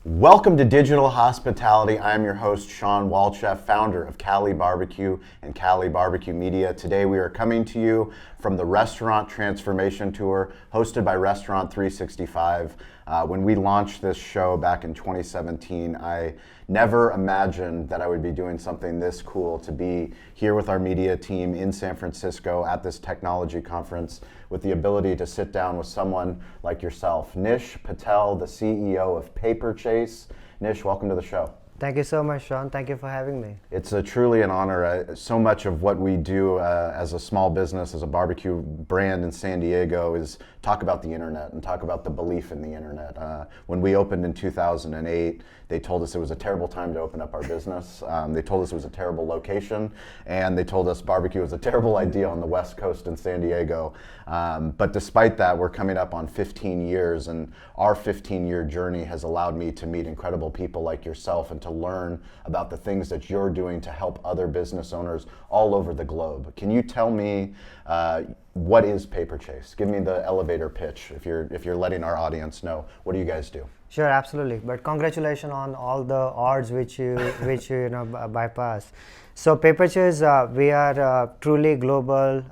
Welcome to Digital Hospitality. I'm your host, Sean Walchef, founder of Cali Barbecue and Cali Barbecue Media. Today we are coming to you from the Restaurant Transformation Tour hosted by Restaurant 365. When we launched this show back in 2017, I never imagined that I would be doing something this cool, to be here with our media team in San Francisco at this technology conference with the ability to sit down with someone like yourself. Nish Patel, the CEO of Paperchase. Nish, welcome to the show. Thank you so much, Sean. Thank you for having me. It's truly an honor. So much of what we do as a small business, as a barbecue brand in San Diego, is talk about the internet and talk about the belief in the internet. When we opened in 2008, they told us it was a terrible time to open up our business. They told us it was a terrible location, and they told us barbecue was a terrible idea on the West Coast in San Diego. But despite that, we're coming up on 15 years, and our 15-year journey has allowed me to meet incredible people like yourself and to learn about the things that you're doing to help other business owners all over the globe. Can you tell me what is Paperchase? Give me the elevator pitch if you're letting our audience know. What do you guys do? Sure, absolutely. But congratulations on all the odds which you bypass. So Paperchase, we are a truly global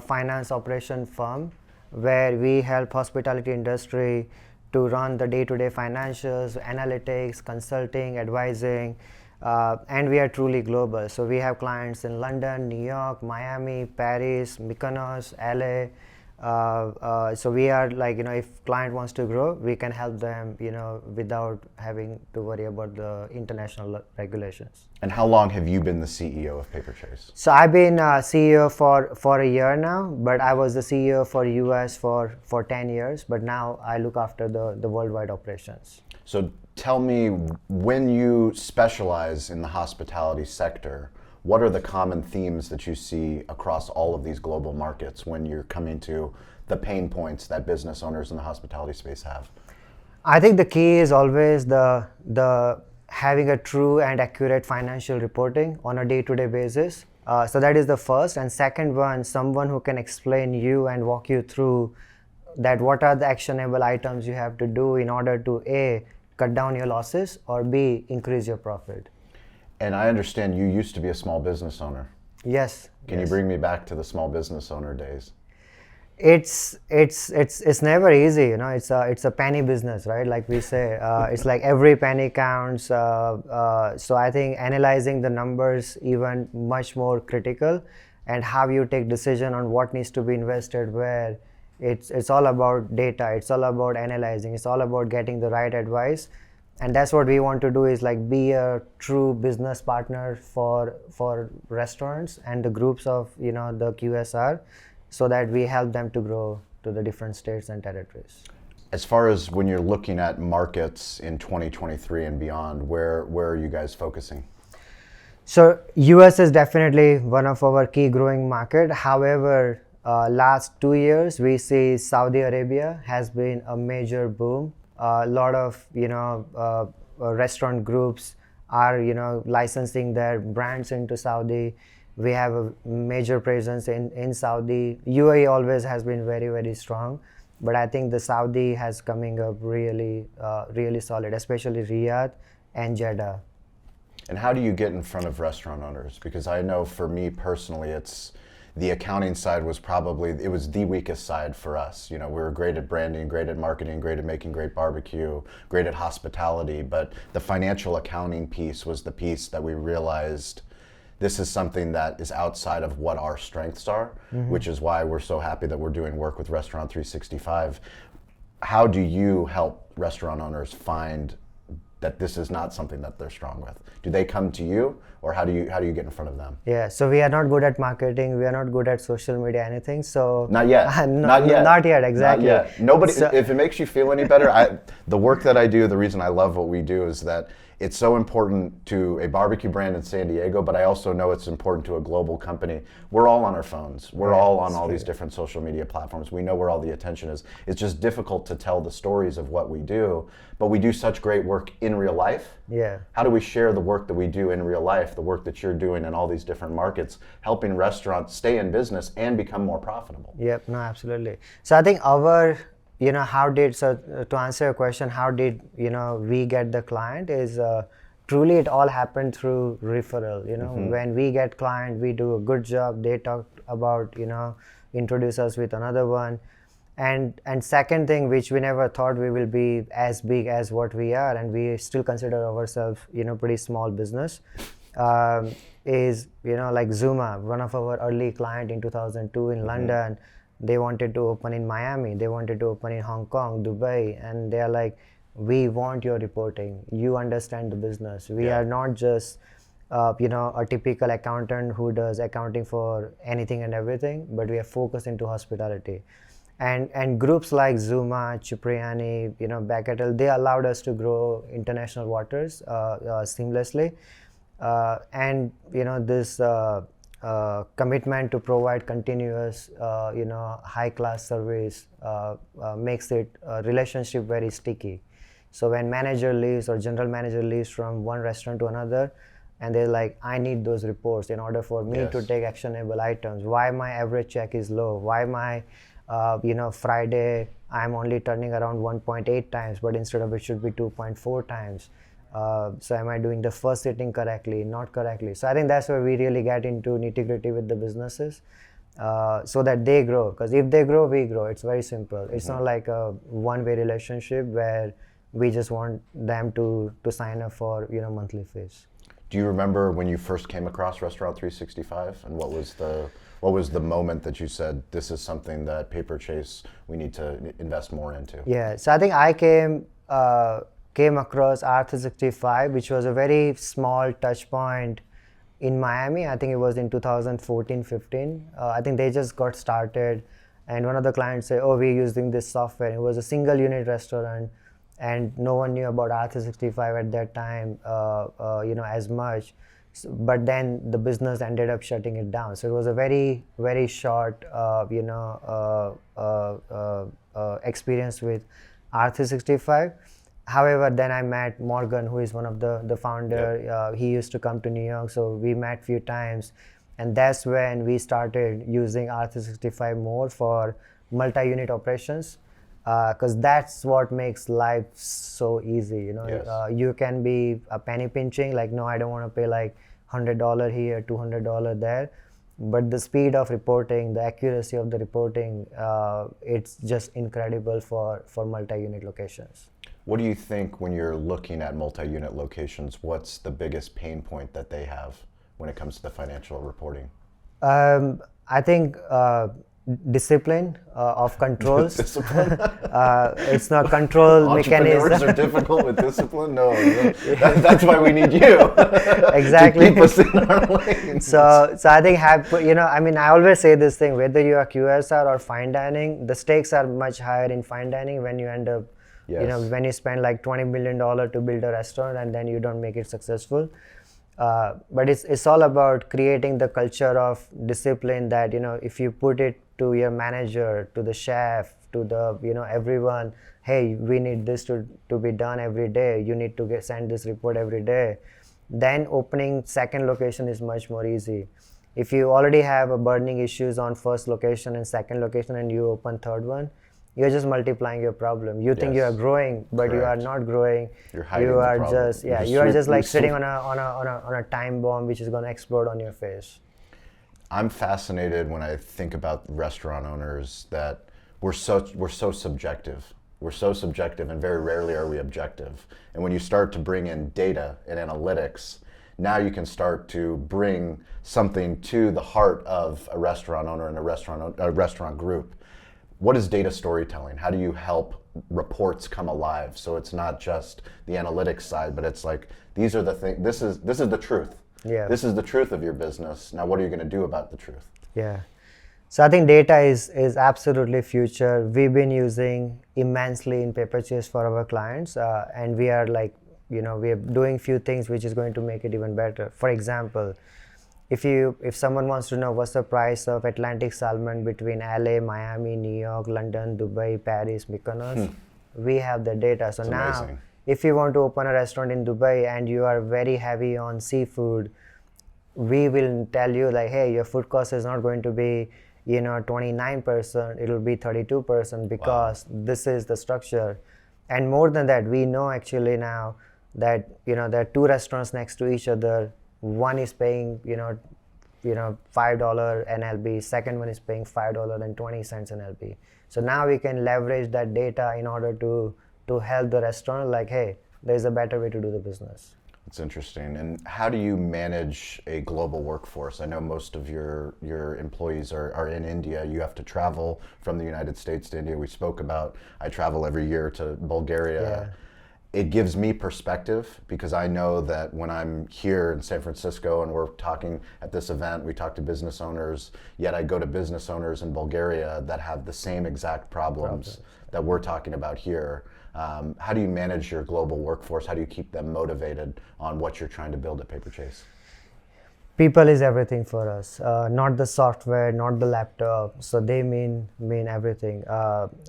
finance operation firm where we help hospitality industry to run the day-to-day financials, analytics, consulting, advising, and we are truly global. So we have clients in London, New York, Miami, Paris, Mykonos, LA. So we are like, if client wants to grow, we can help them, without having to worry about the international regulations. And how long have you been the CEO of Paperchase? So I've been CEO for a year now, but I was the CEO for US for 10 years, but now I look after the worldwide operations. So tell me, when you specialize in the hospitality sector, what are the common themes that you see across all of these global markets when you're coming to the pain points that business owners in the hospitality space have? I think the key is always the having a true and accurate financial reporting on a day-to-day basis. So that is the first. And second one, someone who can explain you and walk you through that what are the actionable items you have to do in order to A, cut down your losses, or B, increase your profit. And I understand you used to be a small business owner. Yes. Can you bring me back to the small business owner days? It's never easy, it's a penny business, right? Like we say, it's like every penny counts. So I think analyzing the numbers even much more critical, and how you take decision on what needs to be invested where. It's all about data, it's all about analyzing, it's all about getting the right advice. And that's what we want to do, is like be a true business partner for restaurants and the groups of the QSR, so that we help them to grow to the different states and territories. As far as when you're looking at markets in 2023 and beyond, where are you guys focusing? So US is definitely one of our key growing market. However, last 2 years we see Saudi Arabia has been a major boom. A lot of restaurant groups are licensing their brands into Saudi. We have a major presence in Saudi. UAE always has been very, very strong, but I think the Saudi has coming up really solid, especially Riyadh and Jeddah. And how do you get in front of restaurant owners? Because I know for me personally, the accounting side was the weakest side for us. We were great at branding, great at marketing, great at making great barbecue, great at hospitality, but the financial accounting piece was the piece that we realized this is something that is outside of what our strengths are, which is why we're so happy that we're doing work with Restaurant 365. How do you help restaurant owners find that this is not something that they're strong with? Do they come to you, or how do you get in front of them? Yeah, so we are not good at marketing. We are not good at social media, anything. So not yet. Not yet, exactly. Not yet. Nobody. So, if it makes you feel any better, the work that I do, the reason I love what we do is that it's so important to a barbecue brand in San Diego, but I also know it's important to a global company. We're all on our phones. We're all on all these different social media platforms. We know where all the attention is. It's just difficult to tell the stories of what we do, but we do such great work in real life. Yeah. How do we share the work that we do in real life, the work that you're doing in all these different markets, helping restaurants stay in business and become more profitable? Yep, no, absolutely. So I think our how did, so to answer your question, how did, we get the client is truly it all happened through referral. When we get client, we do a good job. They talk about, introduce us with another one. And second thing, which we never thought we will be as big as what we are, and we still consider ourselves, pretty small business, is, like Zuma, one of our early client in 2002 in London. They wanted to open in Miami, they wanted to open in Hong Kong, Dubai, and they are like, we want your reporting. You understand the business. We are not just a typical accountant who does accounting for anything and everything, but we are focused into hospitality. And groups like Zuma, Cipriani, Becketel, they allowed us to grow international waters seamlessly. And this commitment to provide continuous, high-class service makes it a relationship very sticky. So when manager leaves or general manager leaves from one restaurant to another, and they're like, I need those reports in order for me to take actionable items. Why my average check is low? Why my Friday I'm only turning around 1.8 times, but instead of it should be 2.4 times. So am I doing the first sitting correctly, not correctly? So I think that's where we really get into nitty-gritty with the businesses, so that they grow. Because if they grow, we grow. It's very simple. It's not like a one-way relationship where we just want them to sign up for monthly fees. Do you remember when you first came across Restaurant 365, and what was the moment that you said, this is something that Paperchase, we need to invest more into? Yeah, so I think I came across R365, which was a very small touch point in Miami. I think it was in 2014-15. I think they just got started, and one of the clients said, oh, we're using this software. It was a single unit restaurant, and no one knew about R365 at that time, as much. But then the business ended up shutting it down. So it was a very, very short, experience with R365. However, then I met Morgan, who is one of the founder. He used to come to New York, so we met few times. And that's when we started using R365 more for multi-unit operations. Because that's what makes life so easy. You can be a penny pinching, like, no, I don't want to pay like $100 here, $200 there. But the speed of reporting, the accuracy of the reporting, it's just incredible for multi-unit locations. What do you think when you're looking at multi-unit locations, what's the biggest pain point that they have when it comes to the financial reporting? I think discipline of controls. Discipline? It's not control mechanism. Entrepreneurs are difficult with discipline? No, that's why we need you. Exactly. To keep us in our lane. So I think I always say this thing, whether you are QSR or fine dining, the stakes are much higher in fine dining when you end up, when you spend like $20 million to build a restaurant and then you don't make it successful. But it's all about creating the culture of discipline that, if you put it to your manager, to the chef, to the, everyone, hey, we need this to be done every day. You need to send this report every day. Then opening second location is much more easy. If you already have a burning issues on first location and second location and you open third one, you're just multiplying your problem. You think you are growing, but Correct. you are not growing. You're hiding you are the problem. just you are just like sitting on a time bomb which is going to explode on your face. I'm fascinated when I think about restaurant owners that we're so subjective. We're so subjective, and very rarely are we objective. And when you start to bring in data and analytics, now you can start to bring something to the heart of a restaurant owner and a restaurant group. What is data storytelling? How do you help reports come alive? So it's not just the analytics side, but it's like, these are the things. This is the truth. Yeah. This is the truth of your business. Now, what are you going to do about the truth? Yeah. So I think data is absolutely future. We've been using immensely in Paperchase for our clients, and we are like, we are doing few things which is going to make it even better. For example, if someone wants to know what's the price of Atlantic salmon between LA, Miami, New York, London, Dubai, Paris, Mykonos, we have the data. So now, amazing. If you want to open a restaurant in Dubai and you are very heavy on seafood, we will tell you like, hey, your food cost is not going to be 29%, it'll be 32% because this is the structure. And more than that, we know actually now that there are two restaurants next to each other. One is paying $5 NLB, second one is paying $5.20 NLB. So now we can leverage that data in order to help the restaurant, like, hey, there's a better way to do the business. It's interesting. And how do you manage a global workforce? I know most of your employees are in India. You have to travel from the United States to India. We spoke about, I travel every year to Bulgaria. Yeah. It gives me perspective because I know that when I'm here in San Francisco and we're talking at this event, we talk to business owners, yet I go to business owners in Bulgaria that have the same exact problems that we're talking about here. How do you manage your global workforce? How do you keep them motivated on what you're trying to build at Paperchase? People is everything for us, not the software, not the laptop. So they mean everything.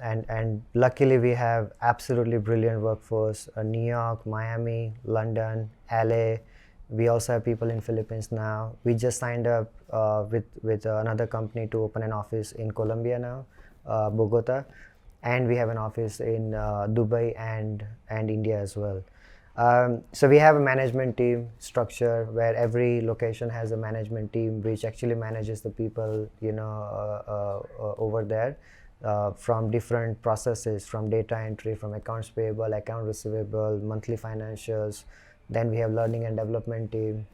And luckily we have absolutely brilliant workforce. New York, Miami, London, LA. We also have people in Philippines now. We just signed up with another company to open an office in Colombia now, Bogota. And we have an office in Dubai and India as well. So we have a management team structure where every location has a management team which actually manages the people over there from different processes, from data entry, from accounts payable, account receivable, monthly financials. Then we have learning and development team,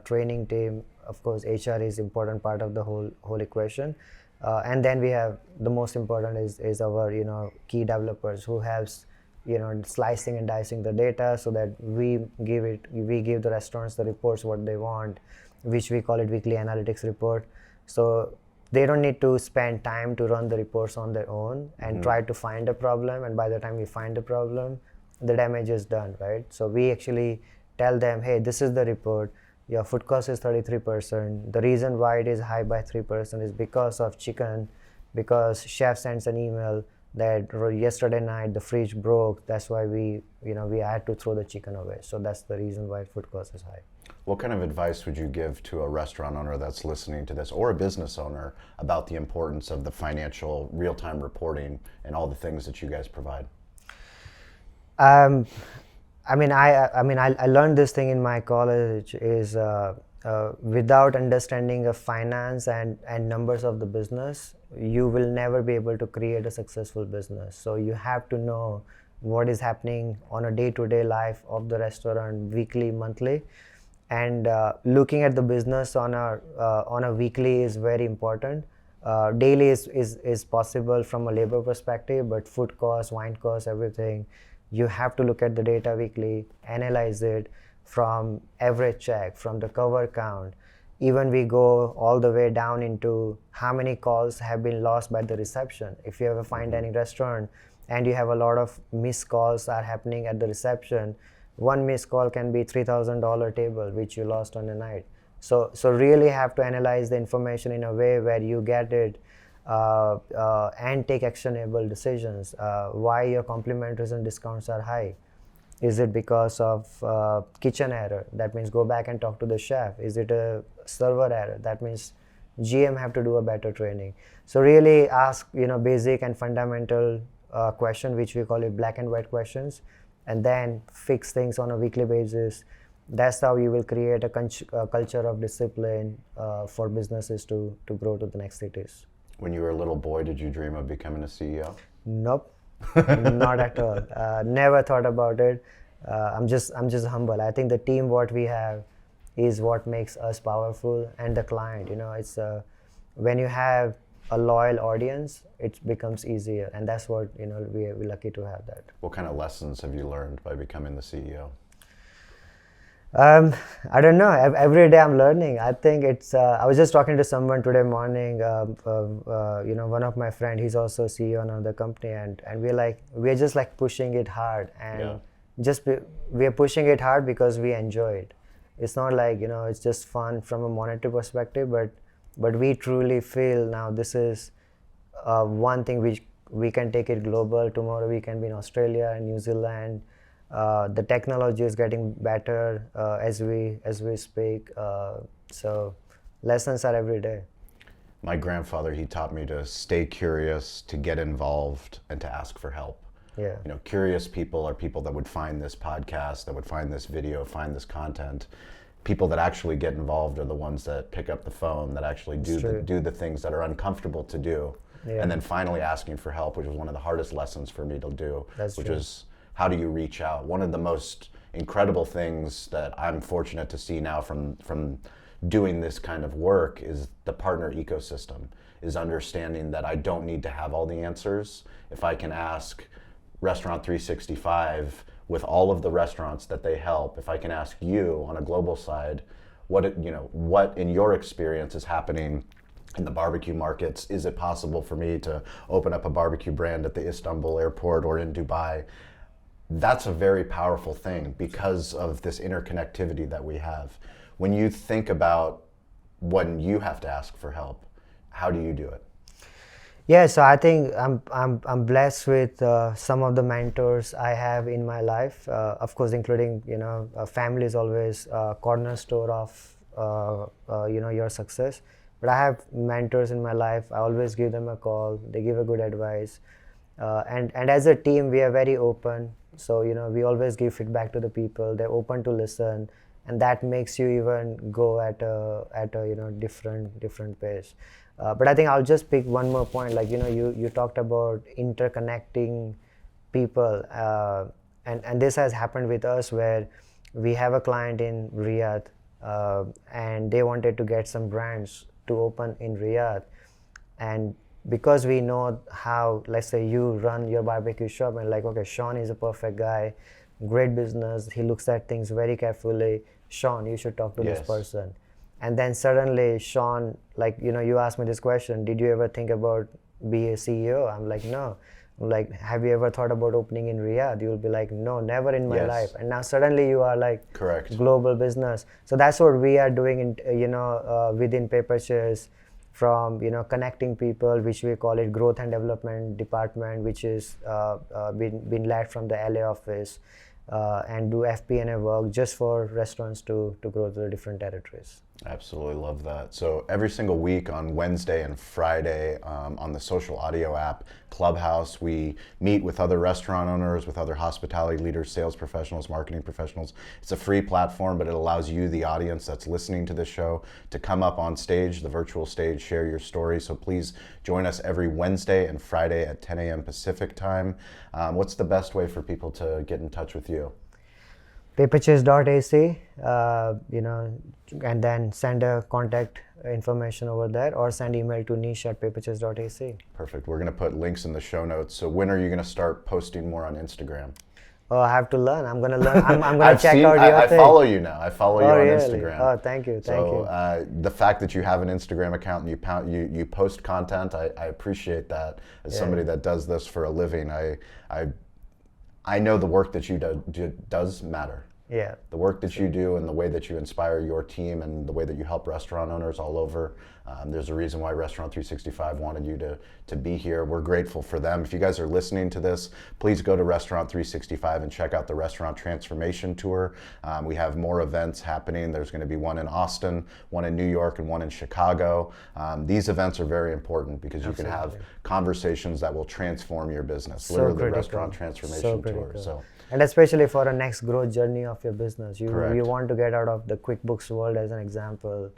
training team. Of course, HR is important part of the whole equation. And then we have the most important is our key developers who helps slicing and dicing the data so that we give the restaurants the reports what they want, which we call it weekly analytics report. So they don't need to spend time to run the reports on their own and try to find a problem, and by the time we find the problem, the damage is done, right? So we actually tell them, hey, this is the report. Your food cost is 33%. The reason why it is high by 3% is because of chicken, because chef sends an email that yesterday night the fridge broke. That's why we had to throw the chicken away. So that's the reason why food cost is high. What kind of advice would you give to a restaurant owner that's listening to this, or a business owner, about the importance of the financial real-time reporting and all the things that you guys provide? I learned this thing in my college is without understanding of finance and numbers of the business, you will never be able to create a successful business. So you have to know what is happening on a day-to-day life of the restaurant, weekly, monthly, and looking at the business on a weekly is very important. Daily is possible from a labor perspective, but food costs, wine costs, everything. You have to look at the data weekly, analyze it from average check, from the cover count. Even we go all the way down into how many calls have been lost by the reception. If you ever find any restaurant and you have a lot of missed calls are happening at the reception, one missed call can be $3,000 table which you lost on a night. So really have to analyze the information in a way where you get it and take actionable decisions. Why your complimentaries and discounts are high? Is it because of kitchen error? That means go back and talk to the chef. Is it a server error? That means GM have to do a better training. So really ask basic and fundamental question, which we call it black and white questions, and then fix things on a weekly basis. That's how you will create a culture of discipline for businesses to grow to the next cities. When you were a little boy, did you dream of becoming a CEO? Nope. Not at all. Never thought about it. I'm just humble. I think the team what we have is what makes us powerful, and the client. It's when you have a loyal audience, it becomes easier, and that's what we're lucky to have that. What kind of lessons have you learned by becoming the CEO? I don't know. Every day I'm learning. I think it's. I was just talking to someone today morning. One of my friend. He's also CEO of another company, and we're just like pushing it hard, and we're pushing it hard because we enjoy it. It's not like it's just fun from a monetary perspective, but we truly feel now this is one thing which we can take it global. Tomorrow we can be in Australia and New Zealand. The technology is getting better as we speak. So lessons are every day. My grandfather, he taught me to stay curious, to get involved, and to ask for help. Yeah. You know, curious people are people that would find this podcast, that would find this video, find this content. People that actually get involved are the ones that pick up the phone, that actually do the things that are uncomfortable to do. Yeah. And then finally asking for help, which was one of the hardest lessons for me to do, which true. is how do you reach out? One of the most incredible things that I'm fortunate to see now from doing this kind of work is the partner ecosystem, is understanding that I don't need to have all the answers. If I can ask Restaurant 365 with all of the restaurants that they help, if I can ask you on a global side, what in your experience is happening in the barbecue markets? Is it possible for me to open up a barbecue brand at the Istanbul airport or in Dubai? That's a very powerful thing because of this interconnectivity that we have. When you think about when you have to ask for help, how do you do it? Yeah, so I think I'm blessed with some of the mentors I have in my life. Of course, including family is always a cornerstone of your success. But I have mentors in my life. I always give them a call. They give a good advice, and as a team, we are very open. So we always give feedback to the people. They're open to listen, and that makes you even go at a different pace. But I think I'll just pick one more point. Like you talked about interconnecting people, and this has happened with us where we have a client in Riyadh, and they wanted to get some brands to open in Riyadh, and because we know how, let's say you run your barbecue shop and like, okay, Sean is a perfect guy, great business, he looks at things very carefully. Sean, you should talk to this person. And then suddenly Sean, like, you asked me this question, did you ever think about be a CEO? I'm like, no. I'm like, have you ever thought about opening in Riyadh? You'll be like, no, never in my life. And now suddenly you are like, correct, global business. So that's what we are doing in, within Paperchase, from connecting people, which we call it growth and development department, which is been led from the LA office, and do FP&A work just for restaurants to grow to the different territories. Absolutely love that. So every single week on Wednesday and Friday on the social audio app Clubhouse, we meet with other restaurant owners, with other hospitality leaders, sales professionals, marketing professionals. It's a free platform, but it allows you, the audience that's listening to this show, to come up on stage, the virtual stage, share your story. So please join us every Wednesday and Friday at 10 a.m. Pacific time. What's the best way for people to get in touch with you? Paperchase.ac, and then send a contact information over there, or send email to nish@paperchase.ac. Perfect. We're going to put links in the show notes. So when are you going to start posting more on Instagram? Oh, I have to learn. I'm going to learn. I'm going to check out your I thing. follow you now. I follow you on really? Instagram. Oh, thank you. The fact that you have an Instagram account and you post content, I appreciate that. As somebody that does this for a living, I know the work that you do does matter. Yeah. The work that you do and the way that you inspire your team and the way that you help restaurant owners all over. There's a reason why Restaurant 365 wanted you to be here. We're grateful for them. If you guys are listening to this, please go to Restaurant 365 and check out the Restaurant Transformation Tour. We have more events happening. There's going to be one in Austin, one in New York, and one in Chicago. These events are very important because you can have conversations that will transform your business. Literally, the Restaurant Transformation Tour. So. And especially for a next growth journey of your business. You want to get out of the QuickBooks world, as an example,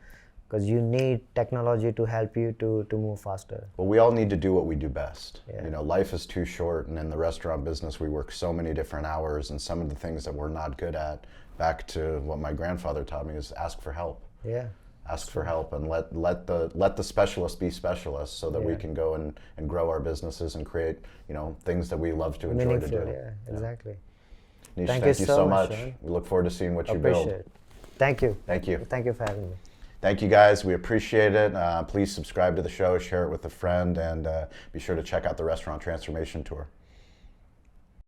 because you need technology to help you to move faster. Well, we all need to do what we do best. Life is too short, and in the restaurant business, we work so many different hours, and some of the things that we're not good at, back to what my grandfather taught me, is ask for help. Yeah. Ask for help and let the specialists be specialists, so that we can go and grow our businesses and create things that we love to enjoy to do. Yeah, exactly. Nish, thank you so much. We look forward to seeing what you build. Appreciate it. Thank you. Thank you. Thank you for having me. Thank you, guys. We appreciate it. Please subscribe to the show, share it with a friend, and be sure to check out the Restaurant Transformation Tour.